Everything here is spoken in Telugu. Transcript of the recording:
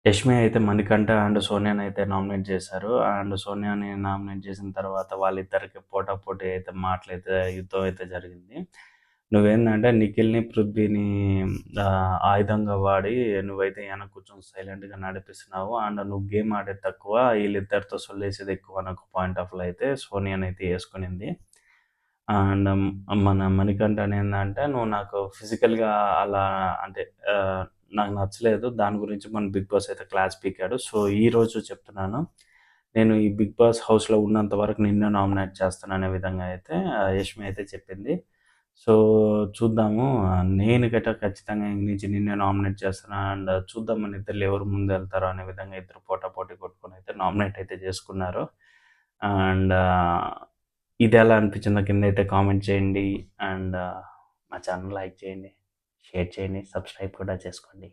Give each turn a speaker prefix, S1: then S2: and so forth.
S1: యష్మి అయితే మణికంఠ అండ్ సోనియానైతే నామినేట్ చేశారు. అండ్ సోనియాని నామినేట్ చేసిన తర్వాత వాళ్ళిద్దరికి పోటాపోటీ అయితే మాటలైతే యుద్ధం అయితే జరిగింది. నువ్వేందంటే నిఖిల్‌ని, పృథ్వీని ఆయుధంగా వాడి నువ్వైతే వెనక కూర్చొని సైలెంట్‌గా నడిపిస్తున్నావు. అండ్ నువ్వు గేమ్ ఆడేది తక్కువ, ఈళ్ళిద్దరితో సొల్లేసేది ఎక్కువ అని ఒక పాయింట్ ఆఫ్‌లో అయితే సోనియానైతే యేసుకునింది. అండ్ మన మణికంఠనేందంటే నువ్వు నాకు ఫిజికల్‌గా అలా అంటే నాకు నచ్చలేదు. దాని గురించి మన 'బిగ్ బాస్' అయితే క్లాస్ పీకాడు. సో, ఈరోజు చెప్తున్నాను. నేను ఈ 'బిగ్ బాస్' హౌస్‌లో ఉన్నంత వరకు నిన్నే నామినేట్ చేస్తాననే విధంగా అయితే యష్మి అయితే చెప్పింది. సో, చూద్దాము. నేను గటా ఖచ్చితంగా ఇంక నుంచి నిన్నే నామినేట్ చేస్తాను. అండ్ చూద్దాం మన ఇద్దరిలో ఎవరు ముందెళ్తారో అనే విధంగా ఇద్దరు పోటాపోటీ కొట్టుకొని అయితే నామినేట్ అయితే చేసుకున్నారు. అండ్ ఇదెలా అనిపించిందో కిందైతే కామెంట్ చేయండి. అండ్ మా ఛానల్ లైక్ చేయండి, షేర్ చేయండి, సబ్స్క్రైబ్ కూడా చేసుకోండి.